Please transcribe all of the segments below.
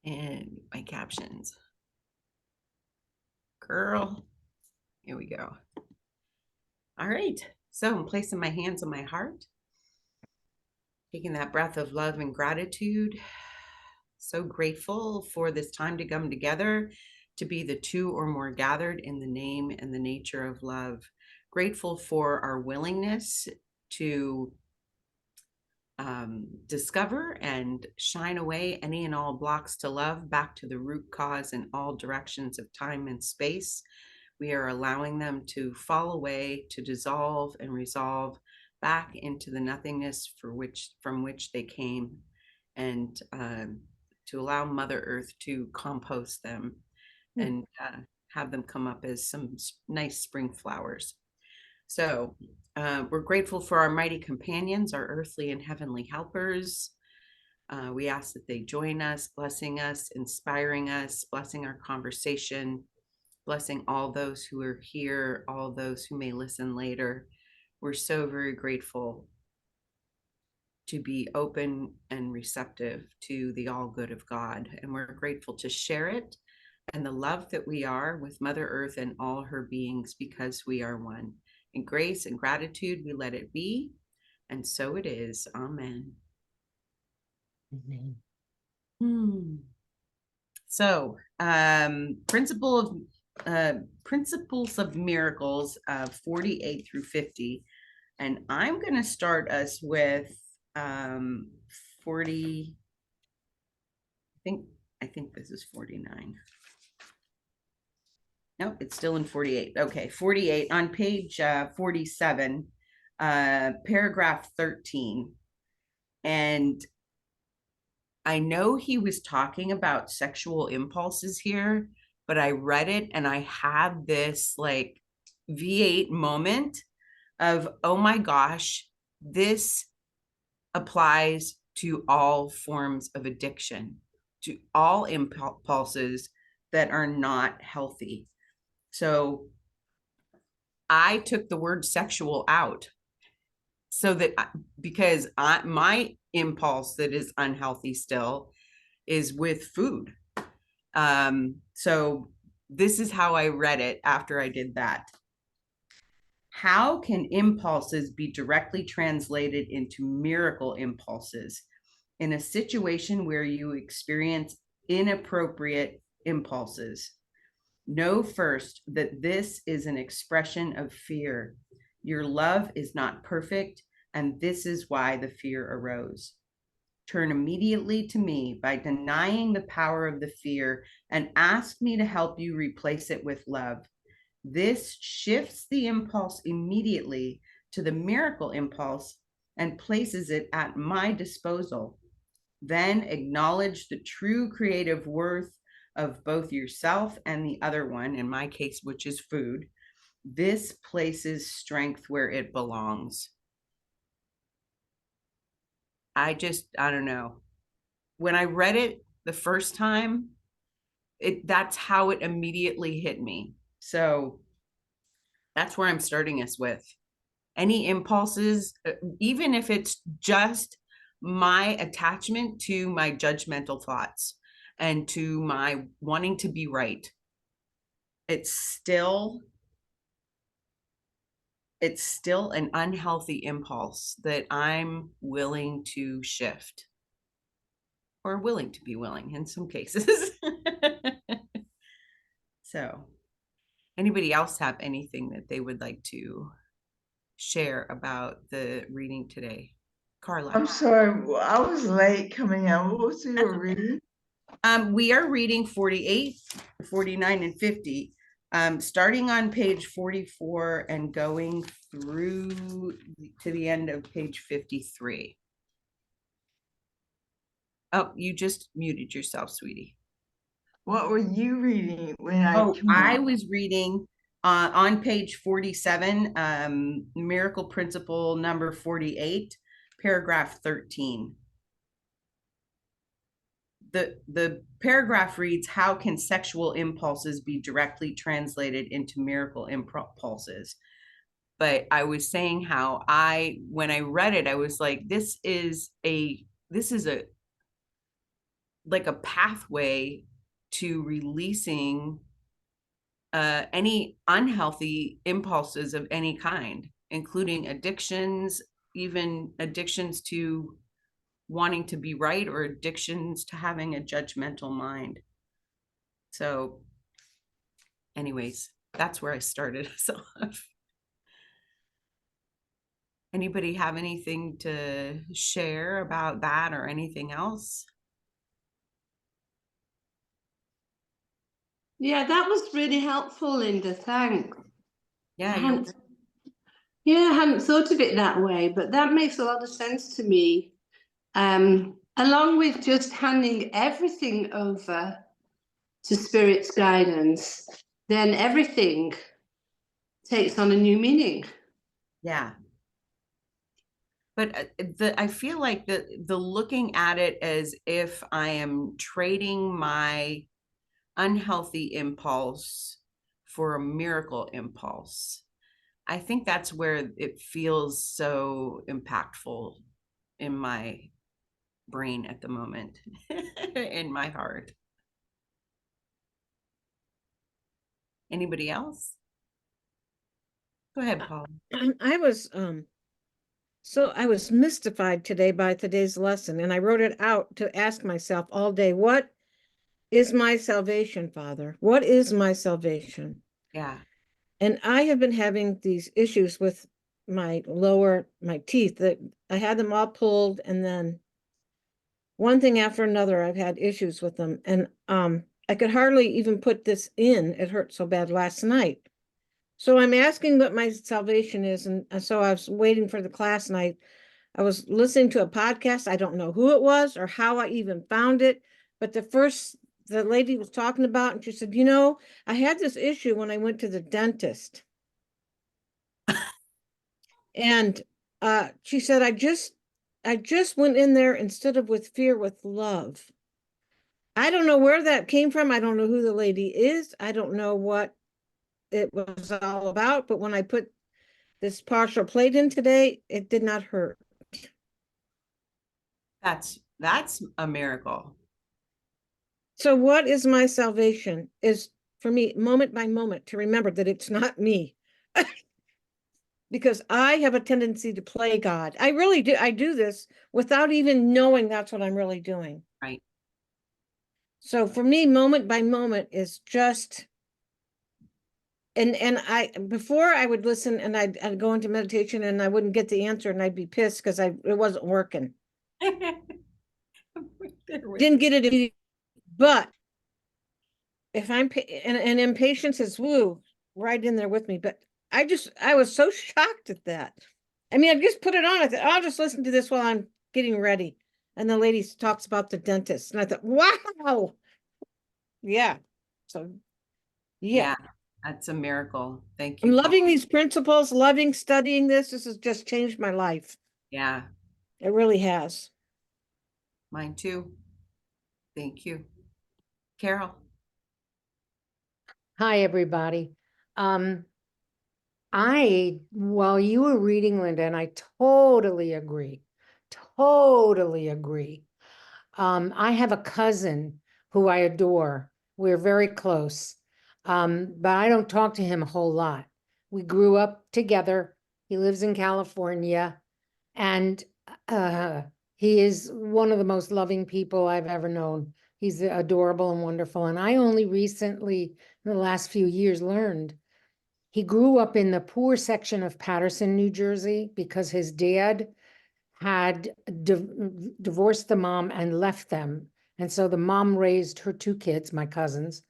And my captions. Girl, here we go. All right. So I'm placing my hands on my heart, taking that breath of love and gratitude. So grateful for this time to come together, to be the two or more gathered in the name and the nature of love. Grateful for our willingness to discover and shine away any and all blocks to love back to the root cause in all directions of time and space. We are allowing them to fall away, to dissolve and resolve back into the nothingness from which they came, and to allow Mother Earth to compost them and have them come up as some nice spring flowers. So we're grateful for our mighty companions, our earthly and heavenly helpers. We ask that they join us, blessing us, inspiring us, blessing our conversation, blessing all those who are here, all those who may listen later. We're so very grateful to be open and receptive to the all good of God. And we're grateful to share it and the love that we are with Mother Earth and all her beings, because we are one. In grace and gratitude, we let it be. And so it is. Amen. Amen. So, Principles of Miracles, 48 through 50. And I'm going to start us with 40. I think this is 49. No, it's still in 48. Okay, 48 on page 47, paragraph 13. And I know he was talking about sexual impulses here, but I read it and I had this like V8 moment of, oh my gosh, this applies to all forms of addiction, to all impulses that are not healthy. So I took the word sexual out, so that because my impulse that is unhealthy still is with food. So this is how I read it after I did that. How can impulses be directly translated into miracle impulses in a situation where you experience inappropriate impulses? Know first that this is an expression of fear. Your love is not perfect, and this is why the fear arose. Turn immediately to me by denying the power of the fear and ask me to help you replace it with love. This shifts the impulse immediately to the miracle impulse and places it at my disposal. Then acknowledge the true creative worth of both yourself and the other one, in my case, which is food. This places strength where it belongs. I don't know. When I read it the first time, that's how it immediately hit me. So that's where I'm starting us with. Any impulses, even if it's just my attachment to my judgmental thoughts and to my wanting to be right, it's still an unhealthy impulse that I'm willing to shift, or willing to be willing in some cases. So, anybody else have anything that they would like to share about the reading today? Carla. I'm sorry, I was late coming out. What was your reading? We are reading 48, 49, and 50, starting on page 44 and going through to the end of page 53. Oh, you just muted yourself, sweetie. What were you reading when I was reading on page 47, Miracle Principle number 48, paragraph 13. The paragraph reads, how can sexual impulses be directly translated into miracle impulses? But I was saying how when I read it, I was like, this is a this is a like a pathway to releasing any unhealthy impulses of any kind, including addictions, even addictions to wanting to be right or addictions to having a judgmental mind. So, anyways, that's where I started us off. Anybody have anything to share about that or anything else? Yeah, that was really helpful, Linda. Thanks. Yeah, I you're hadn't, yeah, I hadn't thought of it that way, but that makes a lot of sense to me. Along with just handing everything over to Spirit's guidance, then everything takes on a new meaning. yeah. But I feel like the looking at it as if I am trading my unhealthy impulse for a miracle impulse. I think that's where it feels so impactful in my brain at the moment, in my heart. Anybody else? Go ahead, Paul. I was I was mystified today by today's lesson, and I wrote it out to ask myself all day, what is my salvation, Father? What is my salvation? Yeah. And I have been having these issues with my teeth, that I had them all pulled, and then one thing after another, I've had issues with them. And I could hardly even put this in. It hurt so bad last night. So I'm asking what my salvation is. And so I was waiting for the class, and I was listening to a podcast. I don't know who it was or how I even found it, but the lady was talking about, and she said, I had this issue when I went to the dentist. And she said, I just went in there instead of with fear, with love. I don't know where that came from. I don't know who the lady is. I don't know what it was all about, but when I put this partial plate in today, it did not hurt. That's a miracle. So what is my salvation is for me, moment by moment, to remember that it's not me. Because I have a tendency to play God. I really do. I do this without even knowing that's what I'm really doing. Right. So for me, moment by moment is just, and I, before I would listen and I'd go into meditation and I wouldn't get the answer, and I'd be pissed because it wasn't working. Didn't get it, but if I'm, and impatience is right in there with me, but I was so shocked at that. I mean, I just put it on. I thought, I'll just listen to this while I'm getting ready. And the lady talks about the dentist. And I thought, wow. Yeah. So, yeah. That's a miracle. Thank I'm you, Paul. loving these principles, loving studying this. This has just changed my life. Yeah, It really has. mine too. Thank you. Carol. Hi, everybody. While you were reading, Linda, and I totally agree, totally agree. I have a cousin who I adore. We're very close, but I don't talk to him a whole lot. We grew up together. He lives in California, and he is one of the most loving people I've ever known. He's adorable and wonderful. And I only recently, in the last few years, learned he grew up in the poor section of Paterson, New Jersey, because his dad had divorced the mom and left them. And so the mom raised her two kids, my cousins,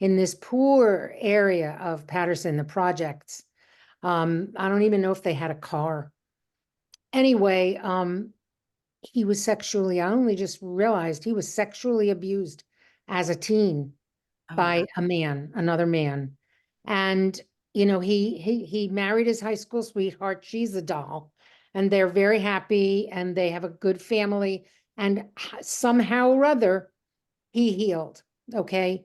in this poor area of Paterson, the projects. I don't even know if they had a car. Anyway, he was I only just realized he was sexually abused as a teen by another man. And, he married his high school sweetheart. She's a doll, and they're very happy, and they have a good family. And somehow or other, he healed. Okay.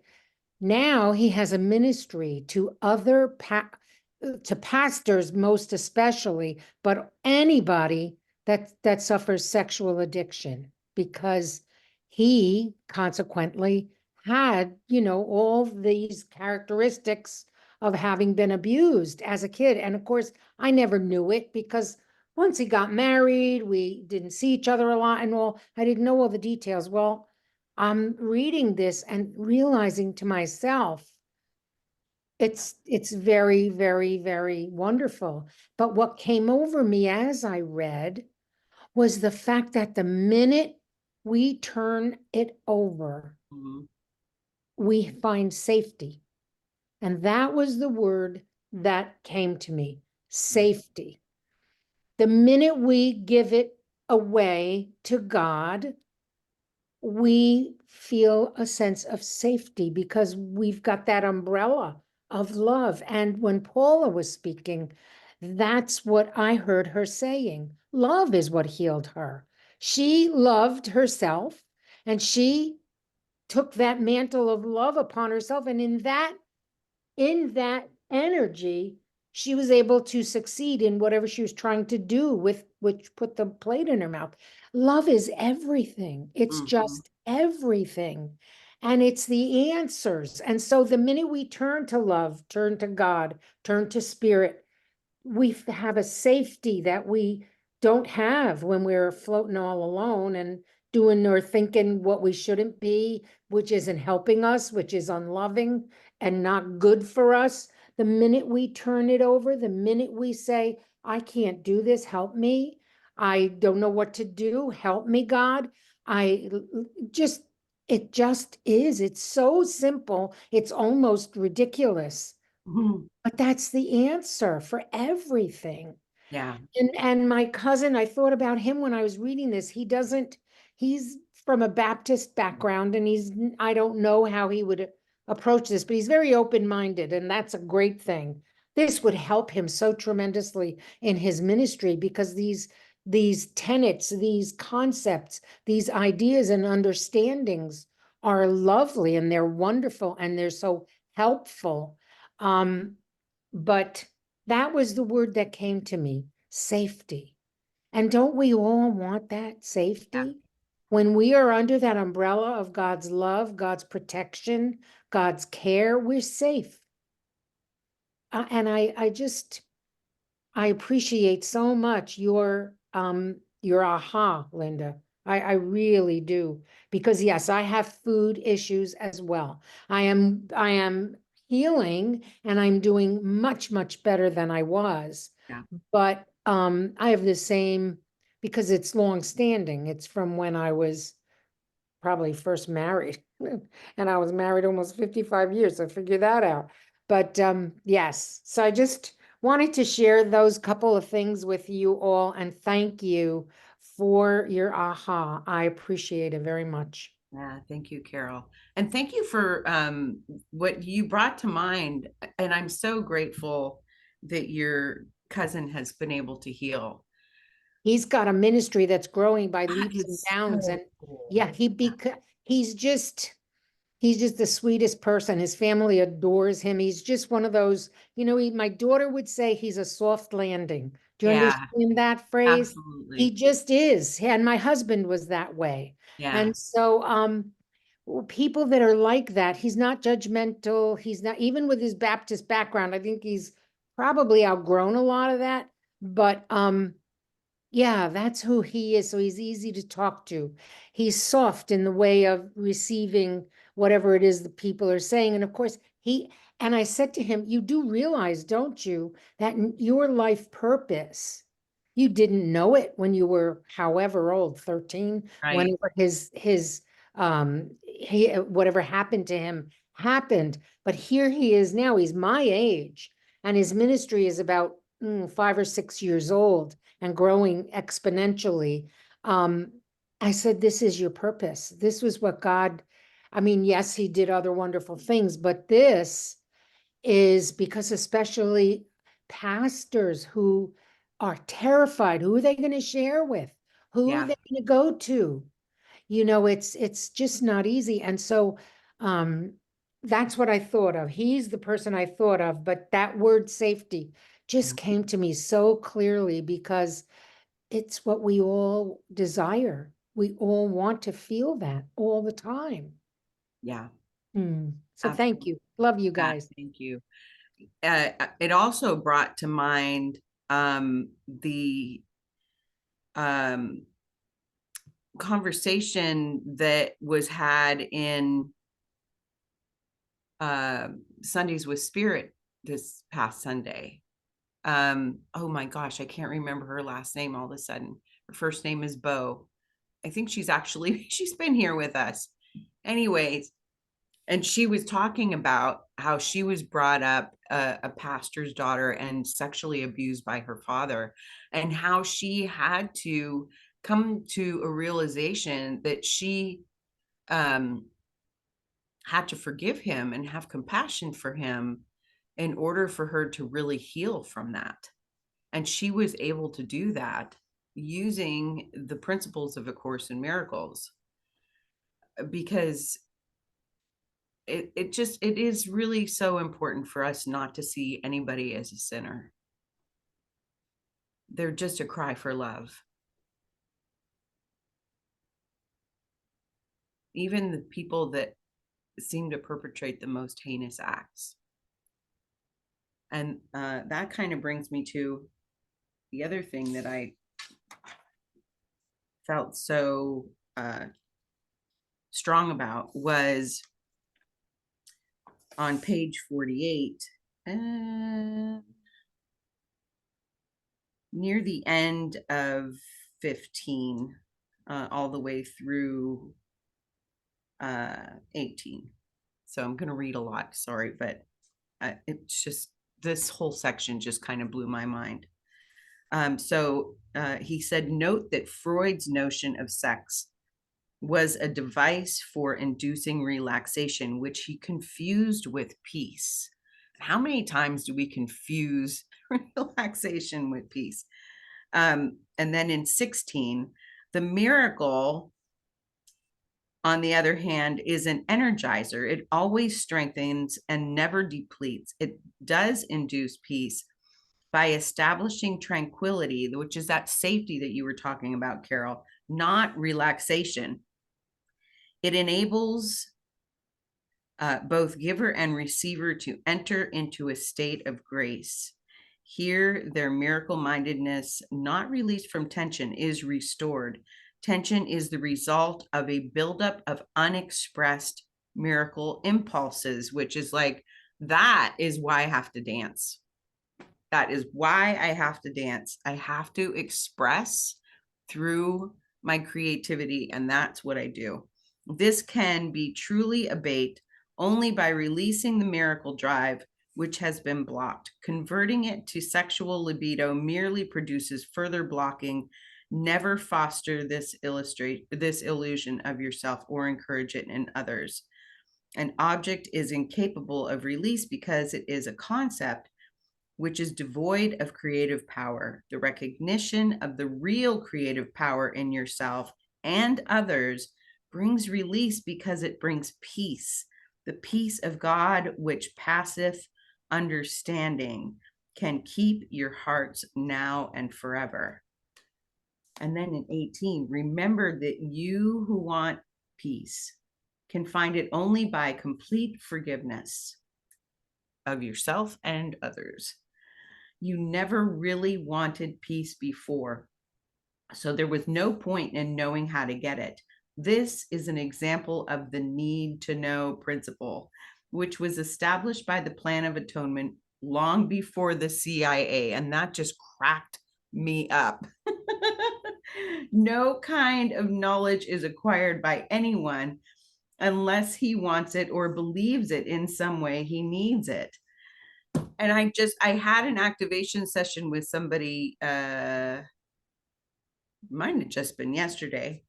Now he has a ministry to to pastors, most especially, but anybody that suffers sexual addiction. because he consequently had, you know, all these characteristics of having been abused as a kid. And of course, I never knew it because once he got married, we didn't see each other a lot and all. I didn't know all the details. Well, I'm reading this and realizing to myself, it's very, very, very wonderful. But what came over me as I read was the fact that the minute we turn it over, Mhm. we find safety. And that was the word that came to me, safety. The minute we give it away to God, we feel a sense of safety because we've got that umbrella of love. And when Paula was speaking, that's what I heard her saying. Love is what healed her. She loved herself and she took that mantle of love upon herself. And in that energy, she was able to succeed in whatever she was trying to do with which put the plate in her mouth. Love is everything. It's Mhm. just everything. And it's the answers. And so the minute we turn to love, turn to God, turn to spirit, we have a safety that we don't have when we're floating all alone and doing or thinking what we shouldn't be, which isn't helping us, which is unloving and not good for us. The minute we turn it over, the minute we say, I can't do this, help me. I don't know what to do, help me, God. I just, it just is. It's so simple. It's almost ridiculous. Mhm. But that's the answer for everything. Yeah. And my cousin, I thought about him when I was reading this. He's from a Baptist background and I don't know how he would approach this, but he's very open-minded and that's a great thing. This would help him so tremendously in his ministry because these tenets, these concepts, these ideas and understandings are lovely and they're wonderful and they're so helpful. But that was the word that came to me, safety. And don't we all want that safety? When we are under that umbrella of God's love, God's protection, God's care, we're safe. And I appreciate so much your aha, Linda. I really do. Because yes, I have food issues as well. I am healing and I'm doing much, much better than I was. Yeah. But I have the same because it's long standing. It's from when I was probably first married. And I was married almost 55 years, so figure that out. But yes, so I just wanted to share those couple of things with you all and thank you for your aha. I appreciate it very much. Yeah, thank you, Carol. And thank you for what you brought to mind. And I'm so grateful that your cousin has been able to heal. He's got a ministry that's growing by That leaps and is bounds. so And cool. yeah, he's just the sweetest person. His family adores him. He's just one of those, my daughter would say he's a soft landing. Do you Yeah, understand that phrase? He absolutely. just is. And my husband was that way. Yeah, And so people that are like that, he's not judgmental. He's not, even with his Baptist background, I think he's probably outgrown a lot of that. But yeah, that's who he is. So he's easy to talk to. He's soft in the way of receiving whatever it is that people are saying. And of course, and I said to him, you do realize, don't you, that your life purpose, you didn't know it when you were however old, 13, right. whenever whatever happened to him happened. But here he is now, he's my age, and his ministry is about 5 or 6 years old and growing exponentially. I said, this is your purpose. This was what God, I mean, yes, he did other wonderful things, but this is because especially pastors who are terrified, who are they going to share with? Who are Yeah. they going to go to? It's just not easy. And so that's what I thought of. He's the person I thought of, but that word safety just came to me so clearly because it's what we all desire. we all want to feel that all the time. Yeah. So thank you. Love you guys. Thank you. It also brought to mind the conversation that was had in Sundays with Spirit this past Sunday. Oh my gosh, I can't remember her last name all of a sudden. Her first name is Bo. I think she's been here with us. Anyways, and she was talking about how she was brought up a pastor's daughter and sexually abused by her father, and how she had to come to a realization that she had to forgive him and have compassion for him in order for her to really heal from that. And she was able to do that using the principles of A Course in Miracles, because it is really so important for us not to see anybody as a sinner. They're just a cry for love. Even the people that seem to perpetrate the most heinous acts. And that kind of brings me to the other thing that I felt so strong about was on page 48, near the end of 15, all the way through 18. So I'm going to read a lot, sorry, but it's just, this whole section just kind of blew my mind. So he said, note that Freud's notion of sex was a device for inducing relaxation, which he confused with peace. How many times do we confuse relaxation with peace? And then in 16, the miracle, on the other hand, is an energizer. It always strengthens and never depletes. It does induce peace by establishing tranquility, which is that safety that you were talking about, Carol, not relaxation. It enables both giver and receiver to enter into a state of grace. Here, their miracle-mindedness, not released from tension, is restored. Tension is the result of a buildup of unexpressed miracle impulses, which is like, that is why I have to dance. That is why I have to dance. I have to express through my creativity, and that's what I do. This can be truly abate only by releasing the miracle drive, which has been blocked. Converting it to sexual libido merely produces further blocking. Never foster this illusion of yourself or encourage it in others. An object is incapable of release because it is a concept which is devoid of creative power. The recognition of the real creative power in yourself and others brings release because it brings peace. The peace of God, which passeth understanding, can keep your hearts now and forever. And then in 18, remember that you who want peace can find it only by complete forgiveness of yourself and others. You never really wanted peace before, so there was no point in knowing how to get it. This is an example of the need to know principle, which was established by the Plan of Atonement long before the CIA, and that just cracked me up. No kind of knowledge is acquired by anyone unless he wants it or believes it in some way he needs it. And I had an activation session with somebody, mine had just been yesterday,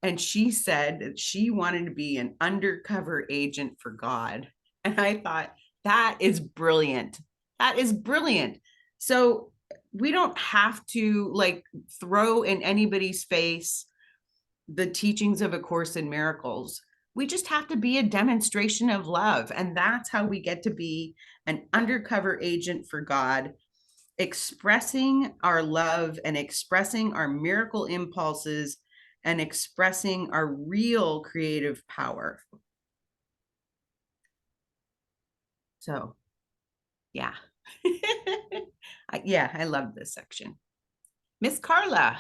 and she said that she wanted to be an undercover agent for God. And I thought, that is brilliant. That is brilliant. So we don't have to like throw in anybody's face the teachings of A Course in Miracles. We just have to be a demonstration of love. And that's how we get to be an undercover agent for God, expressing our love and expressing our miracle impulses and expressing our real creative power. So, yeah. Yeah, I love this section. Miss Carla.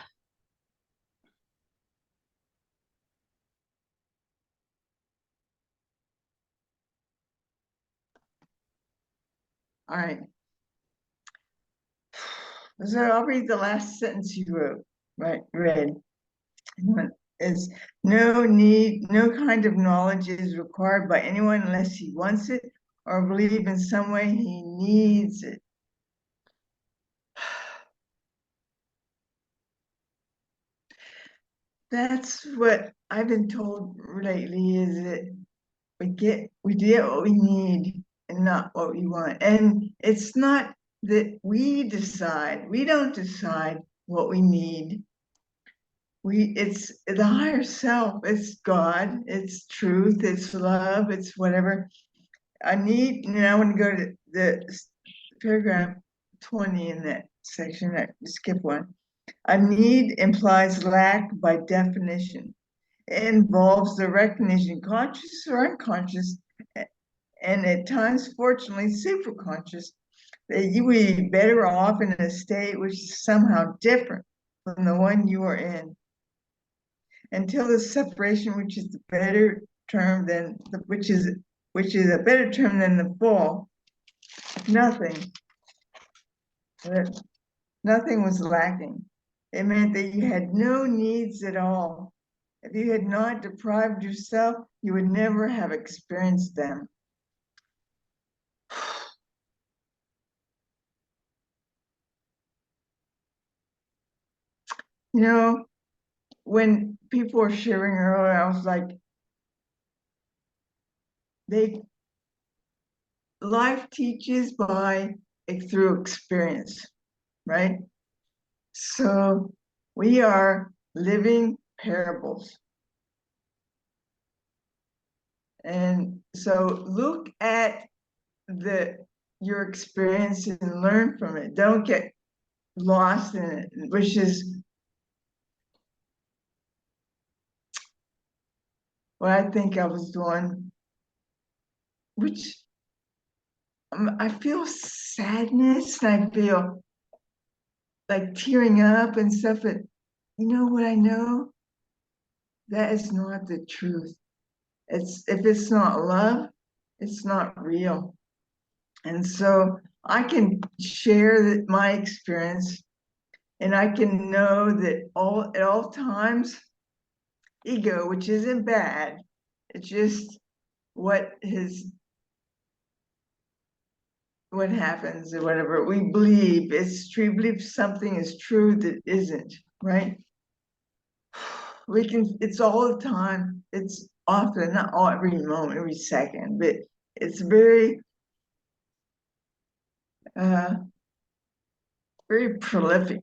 All right. So I'll read the last sentence you wrote, read. Is no kind of knowledge is required by anyone unless he wants it or believe in some way he needs it. That's what I've been told lately, is that we get what we need and not what we want. And it's not that we don't decide what we need. It's the higher self, it's God, it's truth, it's love, it's whatever. I want to go to the paragraph 20 in that section. I skip one. A need implies lack by definition. It involves the recognition, conscious or unconscious, and at times, fortunately, superconscious, that you would be better off in a state which is somehow different from the one you are in. Until the separation, which is a better term than a better term than the fall, nothing was lacking. It meant that you had no needs at all. If you had not deprived yourself, you would never have experienced them. You know, when people were sharing earlier, I was like, life teaches through experience, right? So we are living parables. And so look at your experience and learn from it. Don't get lost in it, which is what I think I was doing, which I feel sadness and I feel like tearing up and stuff, but you know what I know? That is not the truth. If it's not love, it's not real. And so I can share my experience, and I can know that at all times, ego, which isn't bad, it's just what happens or whatever. We believe it's true. We believe something is true that isn't, right? It's all the time. It's often, not all, every moment, every second, but it's very, very prolific,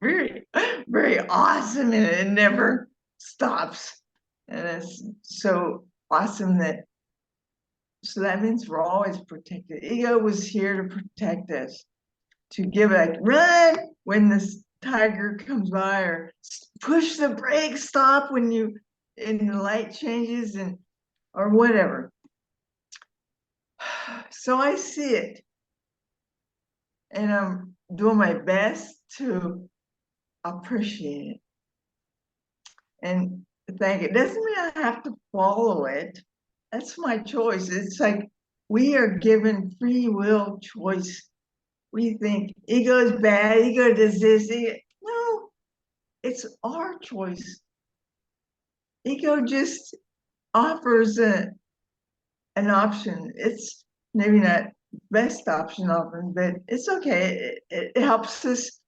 very, very awesome, and it never stops. And it's so awesome so that means we're always protected. Ego was here to protect us, to give run when this tiger comes by, or push the brake, stop when the light changes, or whatever. So I see it, and I'm doing my best to appreciate it and thank it. Doesn't mean I have to follow it. That's my choice. It's like we are given free will choice. We think ego is bad, ego does this. No, it's our choice. Ego just offers an option. It's maybe not best option often, but it's okay. It helps us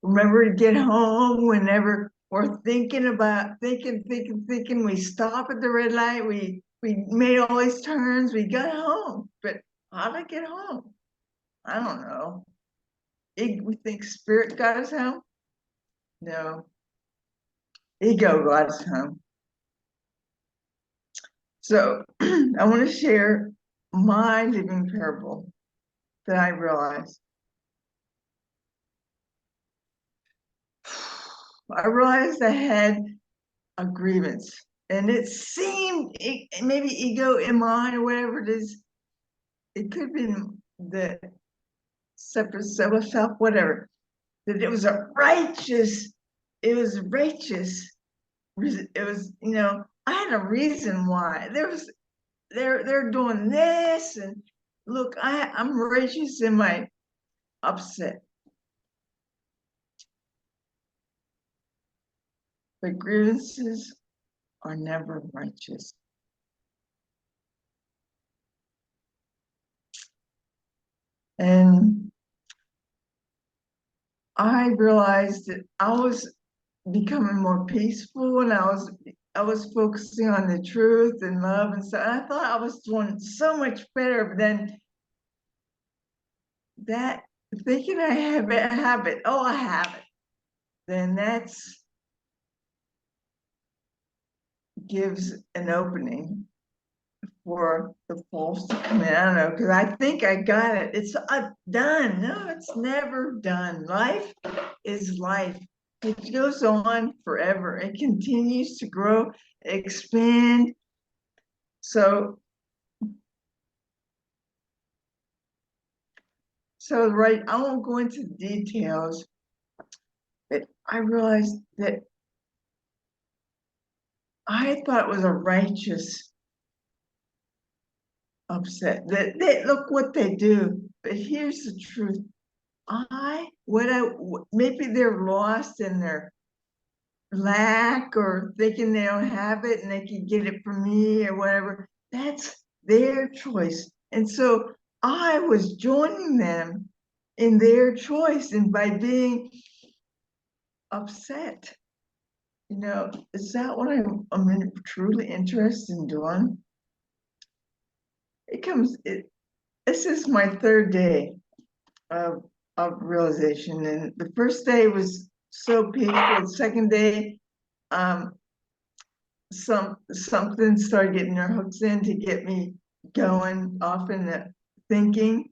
remember to get home whenever we're thinking. We stop at the red light. We made all these turns. We got home, but how did I get home? I don't know. We think spirit got us home. No, ego got us home. So I want to share my living parable that I realized. I realized I had a grievance, and it seemed maybe ego in mine or whatever it is. It could have been the separate self, whatever. That it was a righteous. It was righteous. It was, I had a reason why. They're doing this, and look, I'm righteous in my upset. But grievances are never righteous. And I realized that I was becoming more peaceful, and I was focusing on the truth and love and stuff. I thought I was doing so much better, but then that thinking I have it, oh, I have it, then that's gives an opening for the false to come in. I don't know, because I think I got it. It's done. No, it's never done. Life is life. It goes on forever. It continues to grow, expand. So right, I won't go into details, but I realized that I thought it was a righteous upset. That they look what they do. But here's the truth. Maybe they're lost in their lack or thinking they don't have it and they can get it from me or whatever. That's their choice. And so I was joining them in their choice, and by being upset, is that what I'm truly interested in doing? This is my third day of realization, and the first day was so peaceful. The second day, something started getting their hooks in to get me going off in the thinking,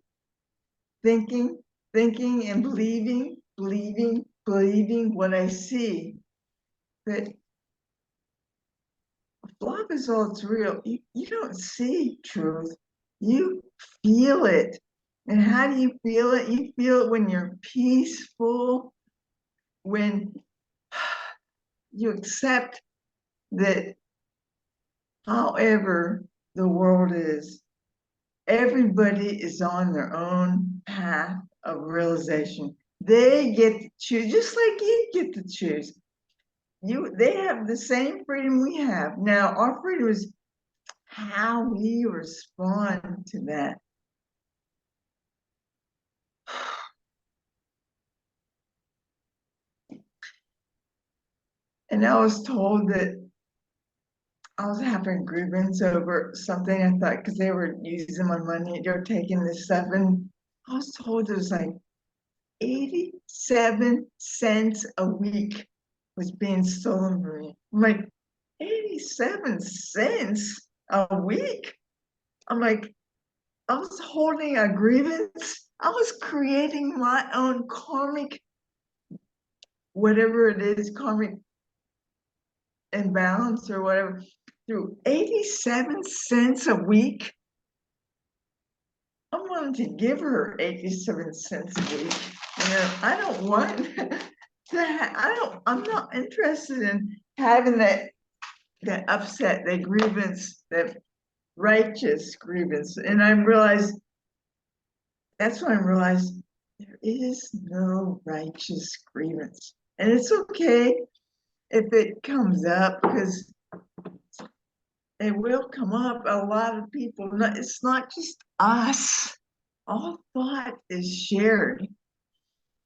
and believing what I see. That love is all it's real. You don't see truth, you feel it. And how do you feel it? You feel it when you're peaceful, when you accept that however the world is, everybody is on their own path of realization. They get to choose, just like you get to choose. They have the same freedom we have. Now, our freedom is how we respond to that. And I was told that I was having a grievance over something. I thought because they were using my money, they were taking this stuff, and I was told it was like 87 cents a week was being stolen from me. I'm like, 87 cents a week? I'm like, I was holding a grievance. I was creating my own karmic, whatever it is, karmic imbalance or whatever, through 87 cents a week. I'm willing to give her 87 cents a week. I don't want that. I'm not interested in having that upset, that grievance, that righteous grievance. And that's when I realized there is no righteous grievance. And it's okay if it comes up, because it will come up. A lot of people, it's not just us. All thought is shared.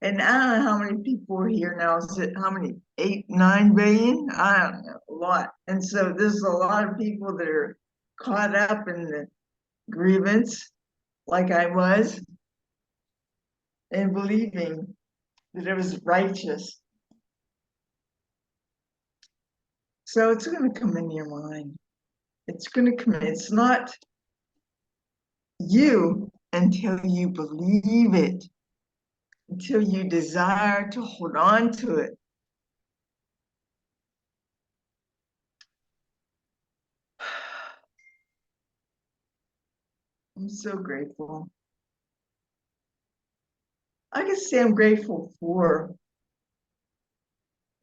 And I don't know how many people are here now. Is it how many? 8, 9 billion? I don't know, a lot. And so there's a lot of people that are caught up in the grievance, like I was, and believing that it was righteous. So it's going to come in your mind. It's going to come in. It's not you until you believe it, until you desire to hold on to it. I'm so grateful. I can say I'm grateful for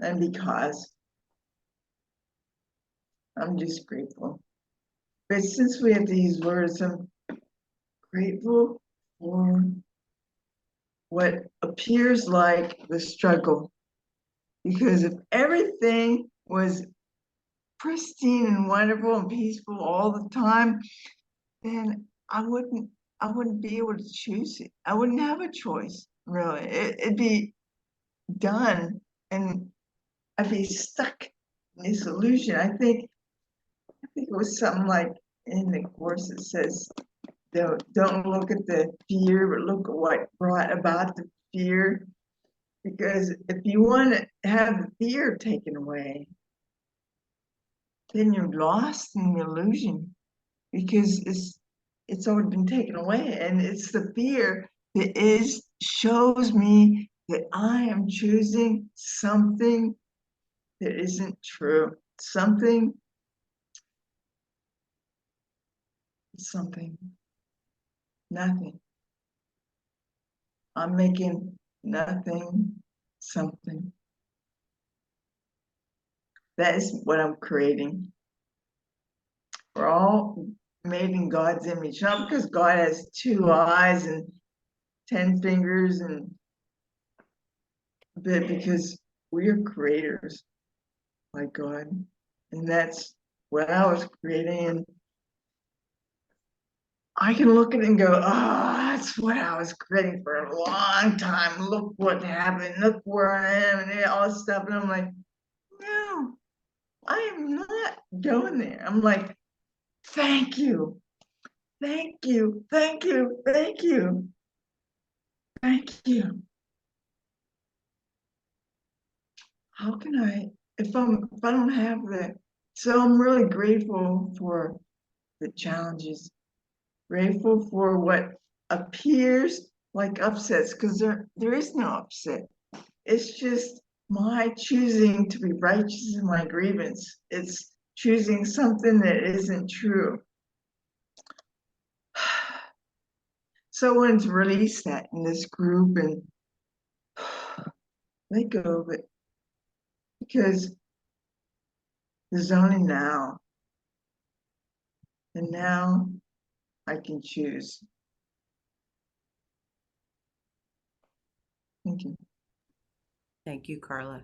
and because. I'm just grateful. But since we have to use words, I'm grateful for what appears like the struggle. Because if everything was pristine and wonderful and peaceful all the time, then I wouldn't be able to choose it. I wouldn't have a choice, really. It'd be done and I'd be stuck in this illusion. I think it was something like in the course it says, don't look at the fear, but look at what brought about the fear. Because if you want to have the fear taken away, then you're lost in the illusion, because it's already been taken away, and it's the fear that shows me that I am choosing something that isn't true. Something, nothing. I'm making nothing something. That is what I'm creating. We're all made in God's image, not because God has 2 eyes and 10 fingers, but because we are creators by God. And that's what I was creating. And I can look at it and go, oh, that's what I was creating for a long time. Look what happened. Look where I am and all this stuff. And I'm like, no, I am not going there. I'm like, thank you. Thank you. Thank you. Thank you. Thank you. How can I, if I don't have that? So I'm really grateful for the challenges, grateful for what appears like upsets, because there is no upset. It's just my choosing to be righteous in my grievance. It's choosing something that isn't true. So I wanted to release that in this group and let go of it, because there's only now. And now I can choose. Thank you. Thank you, Carla.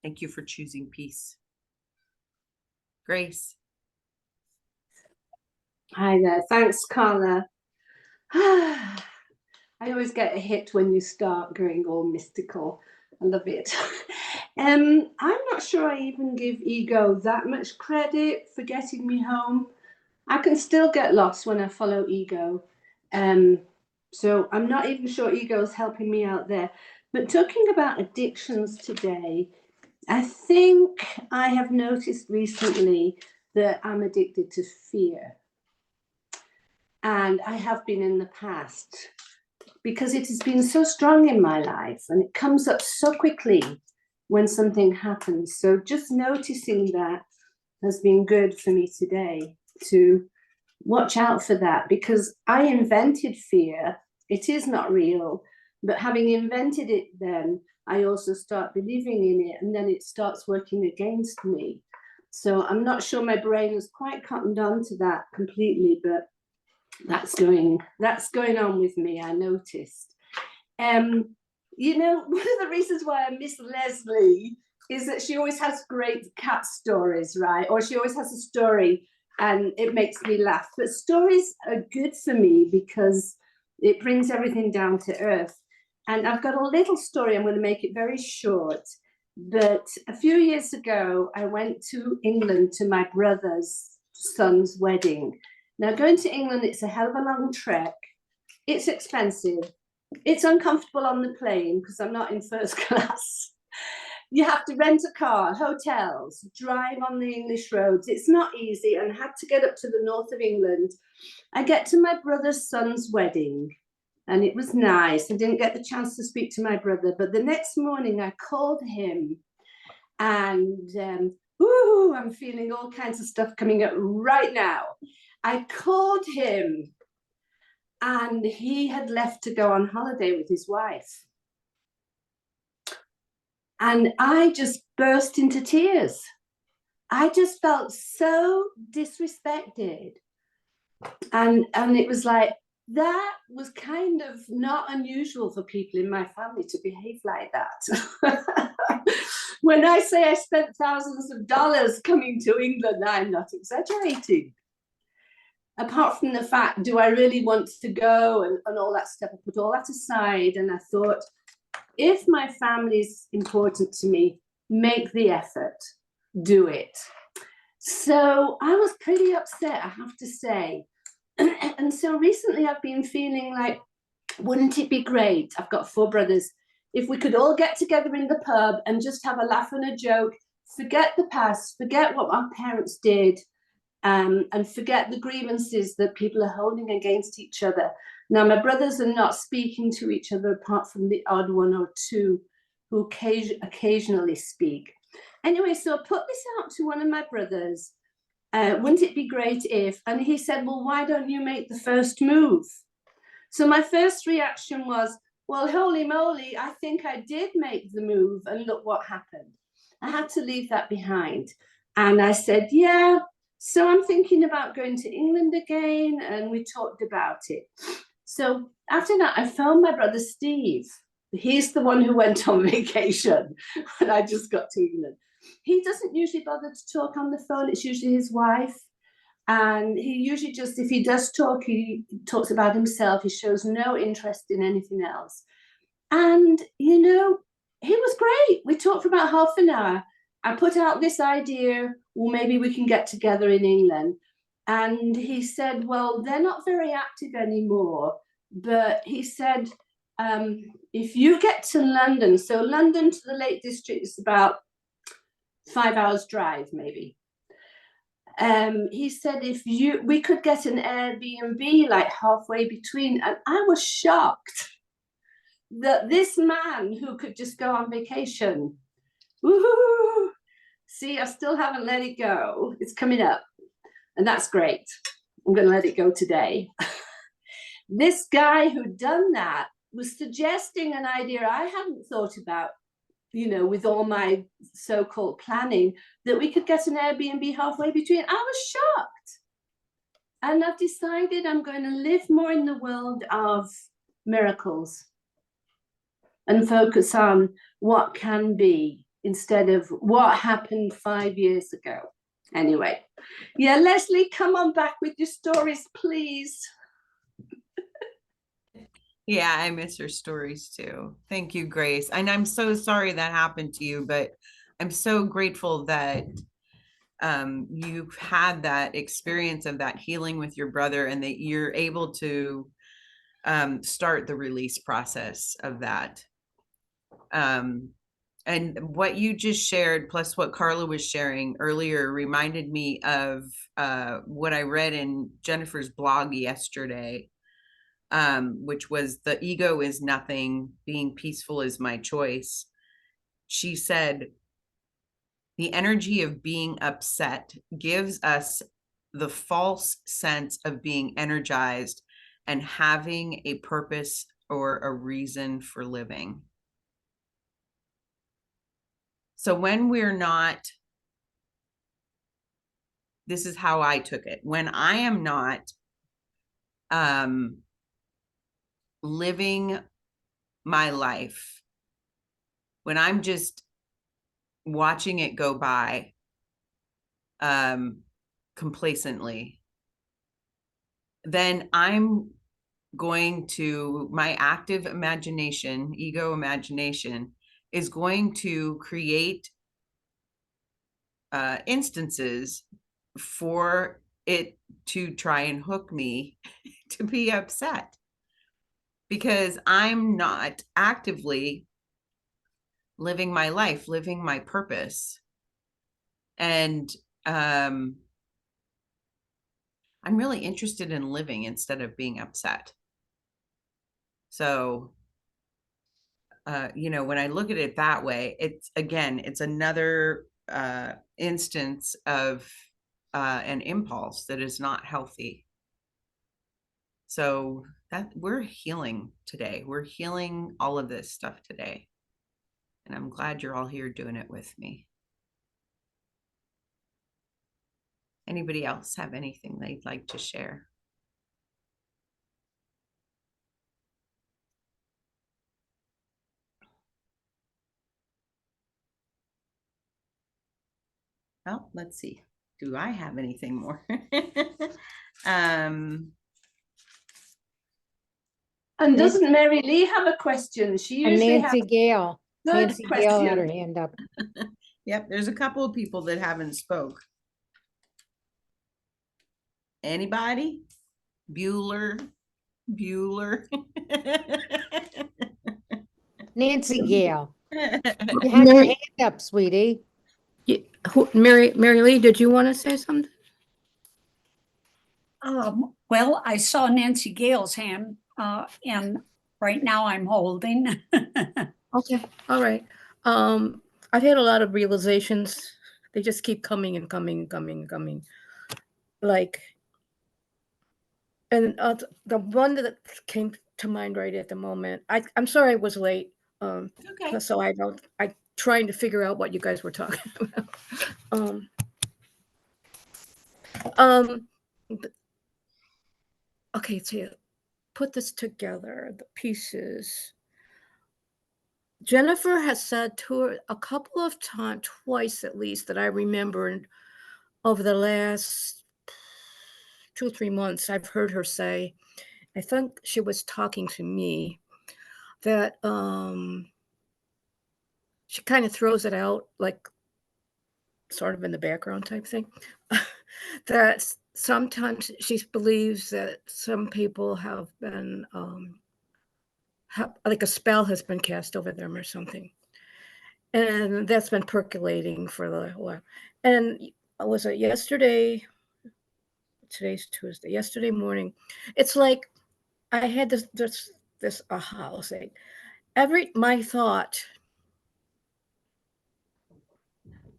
Thank you for choosing peace. Grace. Hi there. Thanks, Carla. I always get a hit when you start going all mystical. I love it. I'm not sure I even give ego that much credit for getting me home. I can still get lost when I follow ego. So I'm not even sure ego is helping me out there. But talking about addictions today, I think I have noticed recently that I'm addicted to fear. And I have been in the past, because it has been so strong in my life and it comes up so quickly when something happens. So just noticing that has been good for me today, to watch out for that, because I invented fear. It is not real, but having invented it, then I also start believing in it, and then it starts working against me. So I'm not sure my brain has quite cottoned on to that completely, but that's going on with me, I noticed. You know, one of the reasons why I miss Leslie is that she always has great cat stories, right? Or she always has a story and it makes me laugh. But stories are good for me because it brings everything down to earth. And I've got a little story, I'm going to make it very short. But a few years ago, I went to England to my brother's son's wedding. Now, going to England, it's a hell of a long trek. It's expensive. It's uncomfortable on the plane because I'm not in first class. You have to rent a car, hotels, drive on the English roads. It's not easy, and I had to get up to the north of England. I get to my brother's son's wedding, and it was nice. I didn't get the chance to speak to my brother, but the next morning I called him, and I'm feeling all kinds of stuff coming up right now. I called him and he had left to go on holiday with his wife. And I just burst into tears. I just felt so disrespected. And it was like, that was kind of not unusual for people in my family to behave like that. When I say I spent thousands of dollars coming to England, I'm not exaggerating. Apart from the fact, do I really want to go and all that stuff, I put all that aside, and I thought, if my family is important to me, make the effort, do it. So I was pretty upset, I have to say. And so recently I've been feeling like, wouldn't it be great? I've got 4 brothers. If we could all get together in the pub and just have a laugh and a joke, forget the past, forget what our parents did, and forget the grievances that people are holding against each other. Now, my brothers are not speaking to each other apart from the odd one or two who occasionally speak. Anyway, so I put this out to one of my brothers. Wouldn't it be great if? And he said, well, why don't you make the first move? So my first reaction was, well, holy moly, I think I did make the move, and look what happened. I had to leave that behind. And I said, yeah, so I'm thinking about going to England again, and we talked about it. So after that, I found my brother Steve. He's the one who went on vacation when I just got to England. He doesn't usually bother to talk on the phone. It's usually his wife. And he usually just, if he does talk, he talks about himself. He shows no interest in anything else. And, you know, he was great. We talked for about half an hour. I put out this idea, well, maybe we can get together in England. And he said, well, they're not very active anymore. But he said, if you get to London, so London to the Lake District is about 5 hours drive, maybe. He said, we could get an Airbnb like halfway between. And I was shocked that this man who could just go on vacation, woohoo, see, I still haven't let it go. It's coming up, and that's great. I'm going to let it go today. This guy who'd done that was suggesting an idea I hadn't thought about, you know, with all my so-called planning, that we could get an Airbnb halfway between. I was shocked. And I've decided I'm going to live more in the world of miracles and focus on what can be instead of what happened 5 years ago. Anyway, yeah, Leslie, come on back with your stories, please. Yeah, I miss her stories too. Thank you, Grace. And I'm so sorry that happened to you, but I'm so grateful that you've had that experience of that healing with your brother, and that you're able to start the release process of that. And what you just shared, plus what Carla was sharing earlier, reminded me of what I read in Jennifer's blog yesterday, which was "The ego is nothing, being peaceful is my choice." She said, the energy of being upset gives us the false sense of being energized and having a purpose or a reason for living. So when we're not, this is how I took it. When I am not living my life, when I'm just watching it go by complacently, then I'm going to, my active imagination, ego imagination, is going to create instances for it to try and hook me to be upset, because I'm not actively living my life, living my purpose. And I'm really interested in living instead of being upset. So, you know, when I look at it that way, it's, again, it's another instance of an impulse that is not healthy. So that we're healing today. We're healing all of this stuff today. And I'm glad you're all here doing it with me. Anybody else have anything they'd like to share? Well, let's see. Do I have anything more? And doesn't Mary Lee have a question? She And usually has Nancy Gale. good Nancy Gale had her question. hand up. Yep, there's a couple of people that haven't spoke. Anybody? Bueller? Nancy Gale, you had your hand up, sweetie. Mary Lee, did you want to say something? Well, I saw Nancy Gale's hand, and right now I'm holding. Okay, all right. I've had a lot of realizations. They just keep coming and coming and coming and coming. Like, and the one that came to mind right at the moment. I'm sorry I was late. Okay. So I trying to figure out what you guys were talking about. Okay, so put this together, the pieces. Jennifer has said to her a couple of times, twice at least, that I remember over the last 2 or 3 months, I've heard her say, I think she was talking to me, that she kind of throws it out, like sort of in the background type thing, that sometimes she believes that some people have been, like a spell has been cast over them or something. And that's been percolating for a while. And was it yesterday? Today's Tuesday. Yesterday morning, it's like I had this aha. I'll say, my thought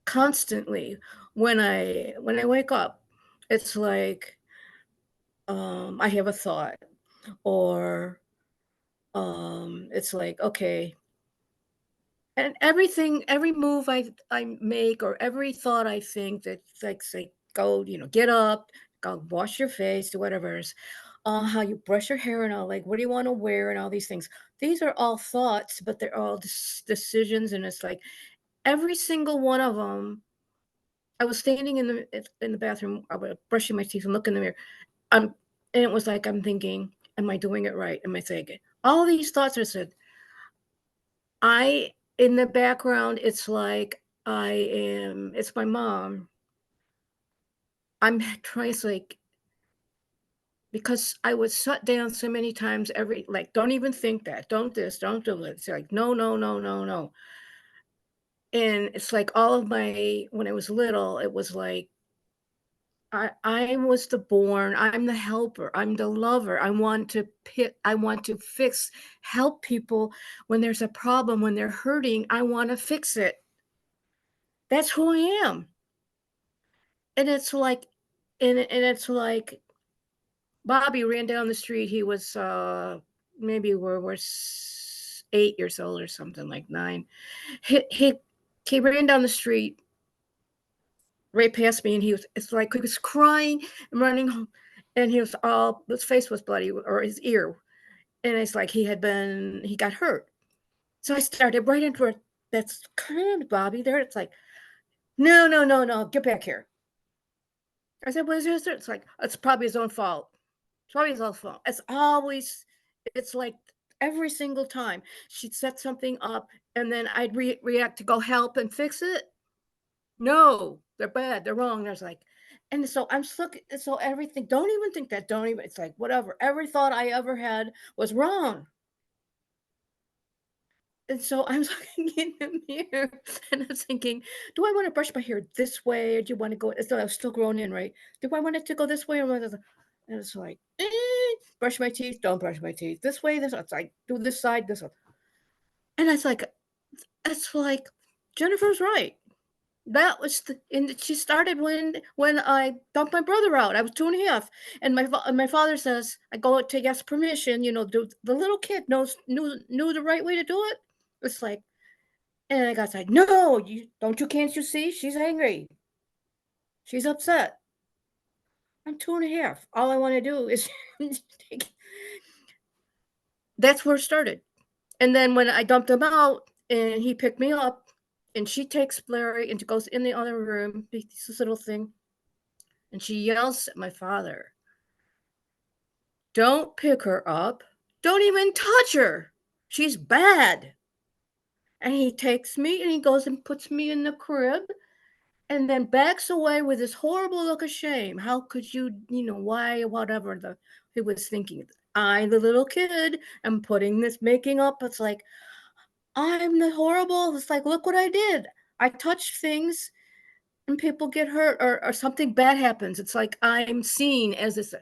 constantly when I wake up, it's like I have a thought, or it's like, okay. And everything, every move I make, or every thought I think, that like say, go, get up, go wash your face, do whatever it is, how you brush your hair and all, like, what do you want to wear and all these things. These are all thoughts, but they're all decisions. And it's like every single one of them. I was standing in the bathroom, I was brushing my teeth and looking in the mirror. And it was like, I'm thinking, am I doing it right? Am I thinking? All these thoughts are said. In the background, it's like it's my mom. I'm trying to, like, because I was shut down so many times, like, don't even think that, don't this, don't do it. It's like, no, no, no, no, no. And it's like all of when I was little, it was like, I was I'm the helper, I'm the lover. I want to fix, help people when there's a problem, when they're hurting, I want to fix it. That's who I am. And it's like, it's like Bobby ran down the street. He was maybe we're 8 years old or something, like 9. He ran down the street right past me, and it's like he was crying and running home, and his face was bloody, or his ear, and it's like he got hurt. So I started right into it. That's kind of Bobby there. It's like, no, no, no, no, get back here. I said, what is this? It's like, it's probably his own fault. It's probably his own fault. It's like every single time she'd set something up, and then I'd react to go help and fix it. No, they're bad. They're wrong. There's like, and so I'm stuck. So everything, don't even think that. Don't even, it's like, whatever. Every thought I ever had was wrong. And so I'm looking in the mirror, and I'm thinking, do I want to brush my hair this way, or do you want to go? So I was still growing in, right? Do I want it to go this way, or and it's like, brush my teeth, don't brush my teeth. This way, this. It's like, do this side, this one. And it's like Jennifer's right. That was and she started when I dumped my brother out. I was 2.5, and my father says, I go to ask permission. The little kid knew the right way to do it. It's like, and I got like, no, can't you see? She's angry. She's upset. I'm 2.5. All I want to do is that's where it started. And then when I dumped him out and he picked me up, and she takes Larry and goes in the other room, this little thing, and she yells at my father, don't pick her up. Don't even touch her. She's bad. And he takes me and he goes and puts me in the crib and then backs away with this horrible look of shame. How could you, why, whatever he was thinking. I, the little kid, am making up. It's like, I'm the horrible. It's like, look what I did. I touched things and people get hurt or something bad happens. It's like I'm seen as this.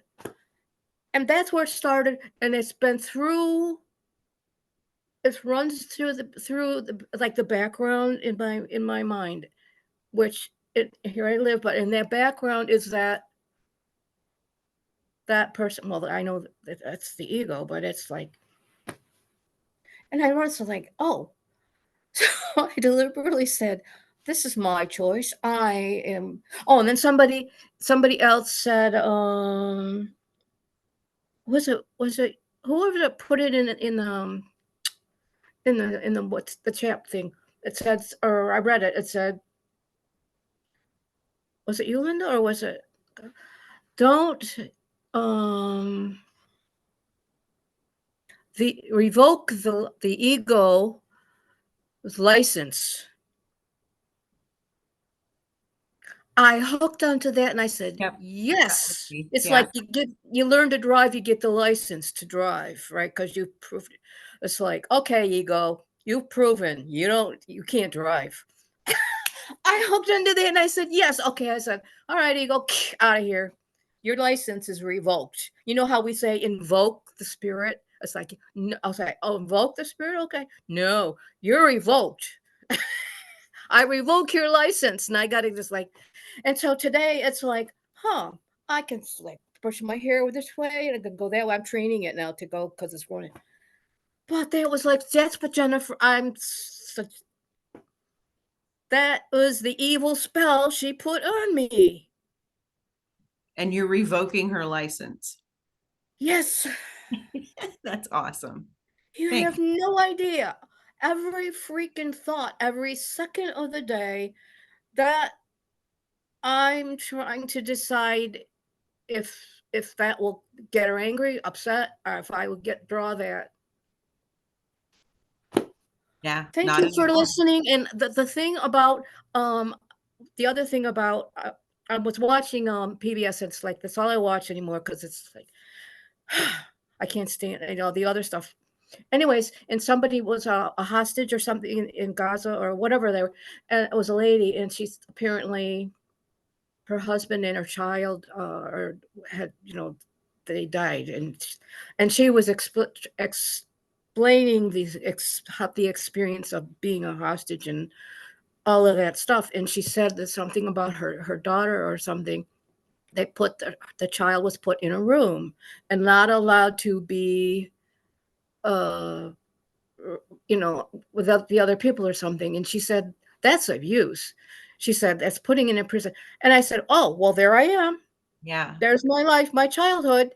And that's where it started. And it's been it runs through the background in my mind, which here I live, but in that background is that person. Well, I know that's the ego, but it's like, and I was like, oh, so I deliberately said, this is my choice. I am. Oh, and then somebody else said, was it whoever that put it in the what's the chat thing? It said, or I read it. It said, was it you, Linda, or was it? Don't revoke the ego's license. I hooked onto that and I said, Yep. yes. It's Yeah. like you learn to drive, you get the license to drive, right? Because you proved it. It's like, okay, ego, you've proven you can't drive. I hooked into that and I said, yes. Okay. I said, all right, ego, out of here. Your license is revoked. You know how we say invoke the spirit? It's like, no, I'll say, oh, invoke the spirit? Okay. No, you're revoked. I revoke your license. And I got it just like, and so today it's like, I can like brush my hair this way and I can go that way. I'm training it now to go because it's running. But that was like, that's what Jennifer, that was the evil spell she put on me. And you're revoking her license. Yes. That's awesome. You have no idea. Every freaking thought, every second of the day that I'm trying to decide if that will get her angry, upset, or if I will draw that. Yeah. Thank you for listening. And the thing about the other thing about I was watching PBS. It's like that's all I watch anymore because it's like I can't stand the other stuff. Anyways, and somebody was a hostage or something in Gaza or whatever they were, and it was a lady, and she's apparently her husband and her child or had they died, and she was explaining the experience of being a hostage and all of that stuff. And she said that something about her daughter or something. They put the child was put in a room and not allowed to be without the other people or something. And she said, that's abuse. She said, that's putting in a prison. And I said, oh, well, there I am. Yeah. There's my life, my childhood.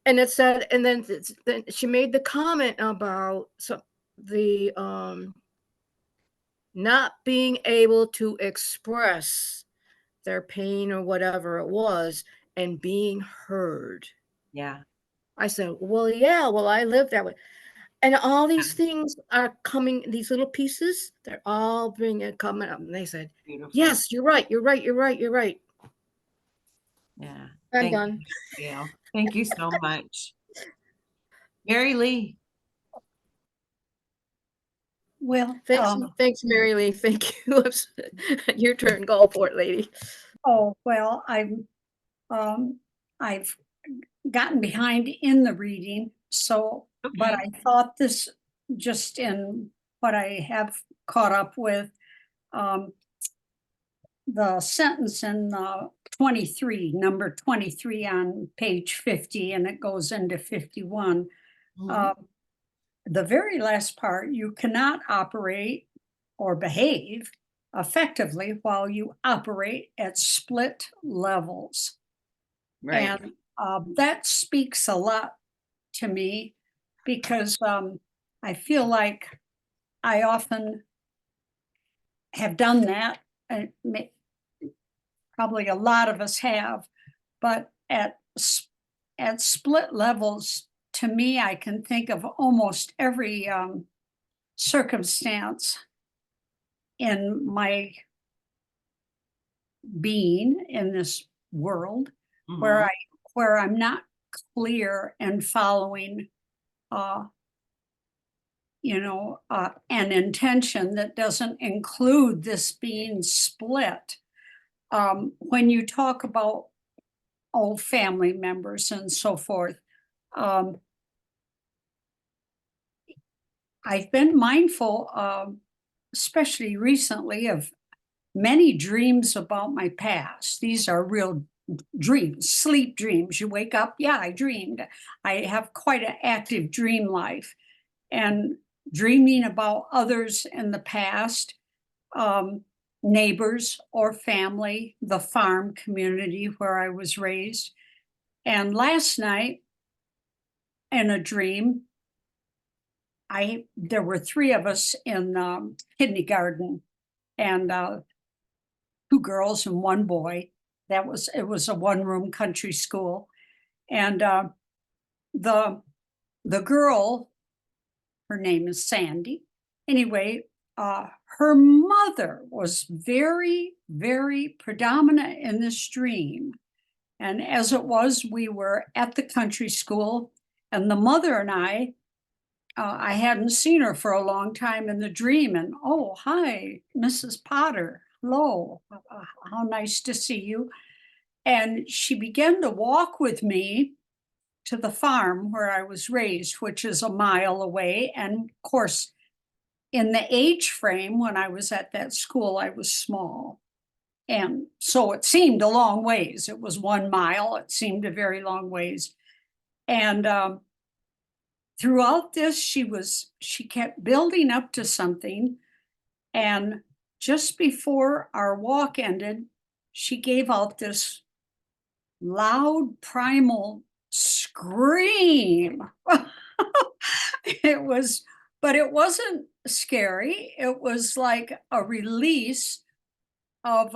And it said, and then she made the comment about the not being able to express their pain or whatever it was and being heard. Yeah. I said, well, yeah, well, I lived that way. And all these things are coming, these little pieces, they're all coming up. And they said, beautiful. Yes, you're right. You're right. You're right. You're right. Yeah. I'm done. Gail. Thank you so much. Mary Lee. Well, thanks, Mary Lee. Thank you. Your turn. Go for it, lady. Oh, well, I've gotten behind in the reading, so, Okay. but I thought this, just in what I have caught up with, the sentence in 23, number 23 on page 50, and it goes into 51. The very last part, you cannot operate or behave effectively while you operate at split levels. Right. And that speaks a lot to me because I feel like I often have done that. And probably a lot of us have, but at split levels, to me, I can think of almost every circumstance in my being in this world Mhm. where I'm not clear and following an intention that doesn't include this being split. When you talk about old family members and so forth, I've been mindful, especially recently, of many dreams about my past. These are real dreams, sleep dreams. You wake up, yeah, I dreamed. I have quite an active dream life. And dreaming about others in the past, neighbors or family, the farm community where I was raised. And last night, in a dream, there were three of us in kindergarten, and 2 girls and 1 boy. It was a 1-room country school, and the girl, her name is Sandy. Anyway, her mother was very, very predominant in this dream. And as it was, we were at the country school, and the mother and I hadn't seen her for a long time in the dream. And, oh, hi, Mrs. Potter. Hello, how nice to see you. And she began to walk with me to the farm where I was raised, which is a mile away. And of course, in the age frame when I was at that school, I was small. And so it seemed a long ways. It was 1 mile. It seemed a very long ways. And throughout this, she kept building up to something. And just before our walk ended, she gave out this loud primal scream. But it wasn't scary. It was like a release of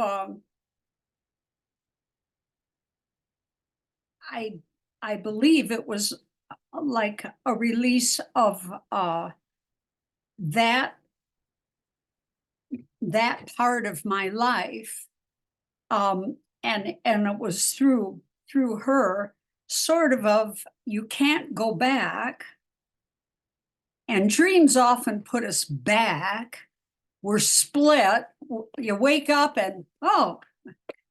I believe it was like a release of that part of my life, and it was through her, sort of you can't go back, and dreams often put us back. We're split. You wake up and, oh,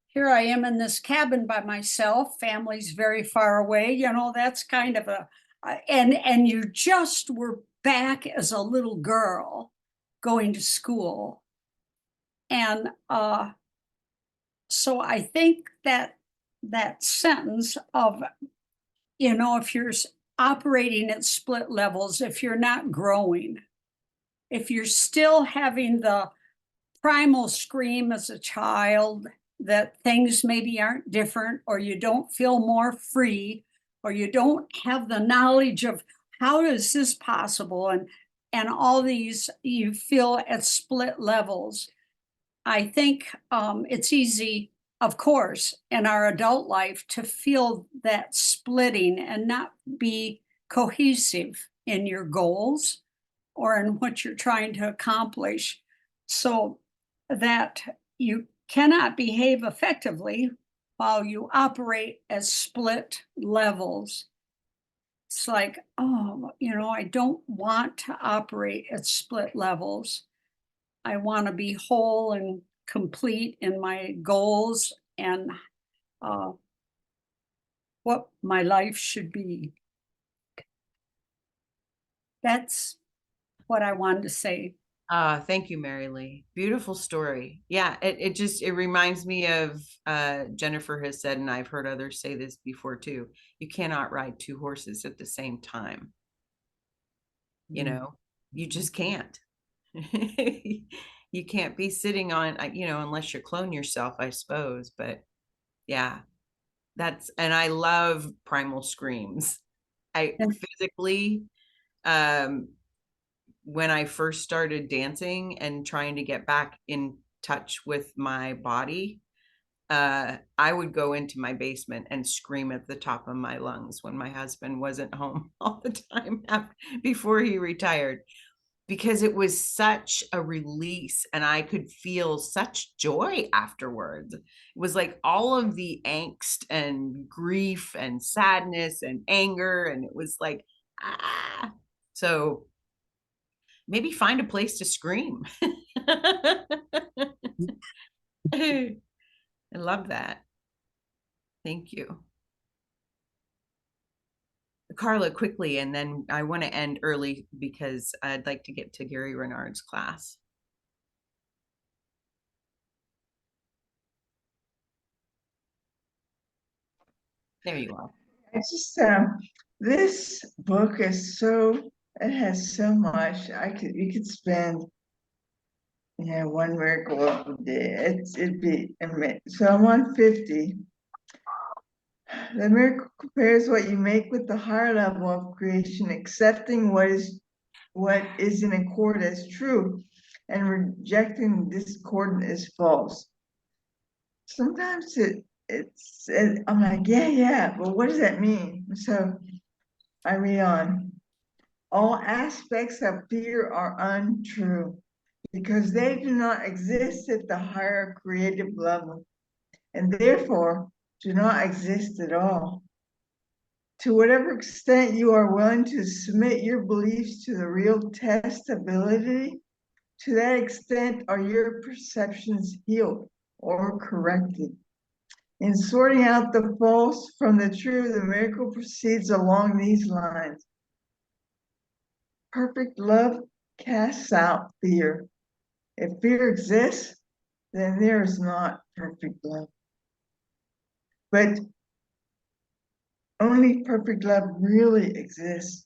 here I am in this cabin by myself. Family's very far away. That's kind of and you just were back as a little girl going to school. And so I think that sentence of, if you're operating at split levels, if you're not growing, if you're still having the primal scream as a child that things maybe aren't different, or you don't feel more free, or you don't have the knowledge of how is this possible, and all these, you feel at split levels. I think it's easy, of course, in our adult life to feel that splitting and not be cohesive in your goals or in what you're trying to accomplish, so that you cannot behave effectively while you operate at split levels. It's like, oh, I don't want to operate at split levels. I want to be whole and complete in my goals and what my life should be. That's what I wanted to say. Thank you, Mary Lee. Beautiful story. Yeah, it reminds me of Jennifer has said, and I've heard others say this before too. You cannot ride two horses at the same time. You know, you just can't. You can't be sitting on, unless you clone yourself, I suppose. But yeah, and I love primal screams. I physically, when I first started dancing and trying to get back in touch with my body, I would go into my basement and scream at the top of my lungs when my husband wasn't home all the time before he retired, because it was such a release and I could feel such joy afterwards. It was like all of the angst and grief and sadness and anger, and it was like, ah. So maybe find a place to scream. I love that. Thank you. Carla, quickly, and then I want to end early because I'd like to get to Gary Renard's class. There you are. I just this book is it has so much. You could spend one miracle of a day. It'd be amazing. So I'm on 50. The miracle compares what you make with the higher level of creation, accepting what is in accord as true, and rejecting discordant as false. Sometimes I'm like, yeah, but what does that mean? So I read on. All aspects of fear are untrue because they do not exist at the higher creative level, and therefore do not exist at all. To whatever extent you are willing to submit your beliefs to the real testability, to that extent are your perceptions healed or corrected. In sorting out the false from the true, the miracle proceeds along these lines. Perfect love casts out fear. If fear exists, then there is not perfect love. But only perfect love really exists.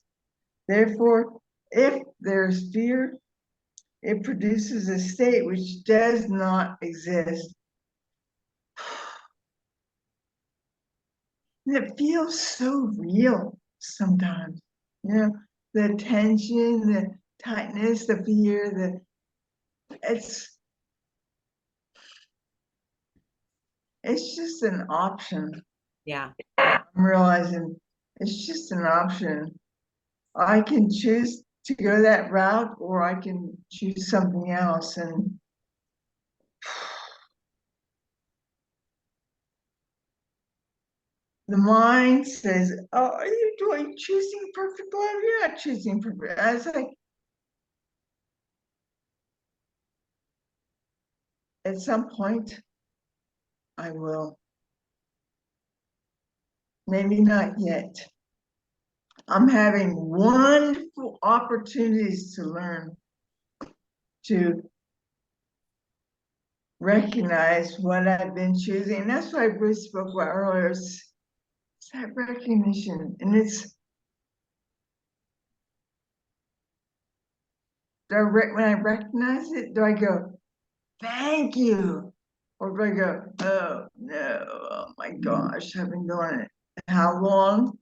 Therefore, if there's fear, it produces a state which does not exist. And it feels so real sometimes. The tension, the tightness, the fear, it's just an option. Yeah. I'm realizing it's just an option. I can choose to go that route, or I can choose something else. And the mind says, "Oh, are you choosing perfect love? You're not choosing perfect." I was like, at some point, I will. Maybe not yet. I'm having wonderful opportunities to learn, to recognize what I've been choosing. And that's what I really spoke about earlier. It's that recognition. And when I recognize it, do I go, thank you? Or do I go, oh no, oh my gosh, I've been doing it. How long?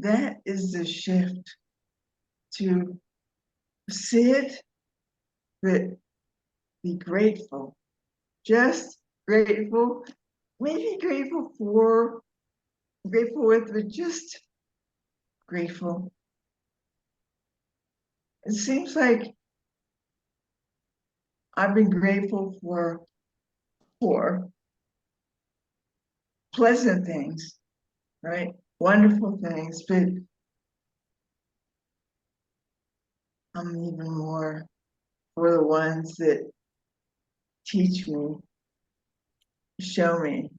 That is the shift, to see it, but be grateful. Just grateful, maybe grateful with, but just grateful. It seems like I've been grateful for pleasant things, right? Wonderful things, but I'm even more for the ones that teach me, show me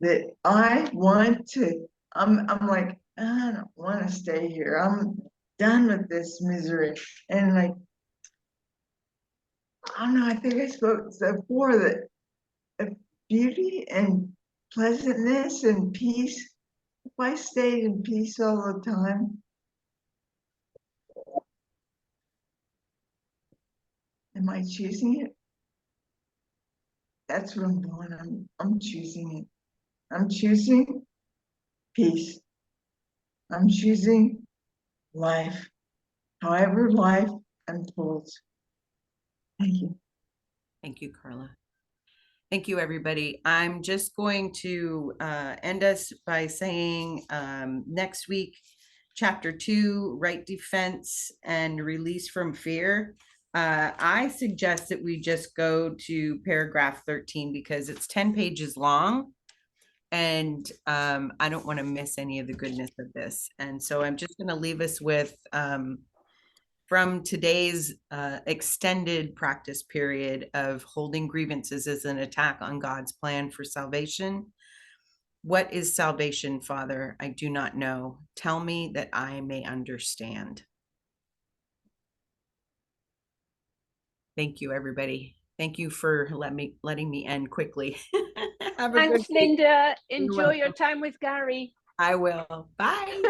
that I want to. I'm like, I don't want to stay here. done with this misery. And like, I don't know, I think I spoke before that beauty and pleasantness and peace, if I stayed in peace all the time, am I choosing it? That's what I'm doing. I'm choosing it. I'm choosing peace. I'm choosing life, however life unfolds. Thank you. Thank you, Carla. Thank you, everybody. I'm just going to end us by saying next week, Chapter 2, Right Defense and Release from Fear. I suggest that we just go to paragraph 13 because it's 10 pages long. And I don't want to miss any of the goodness of this. And so I'm just going to leave us with from today's extended practice period of holding grievances as an attack on God's plan for salvation. What is salvation, Father? I do not know. Tell me that I may understand. Thank you, everybody. Thank you for letting me end quickly. Have a Thanks, good day. Linda. You're Enjoy your welcome. time with Gary. I will. Bye.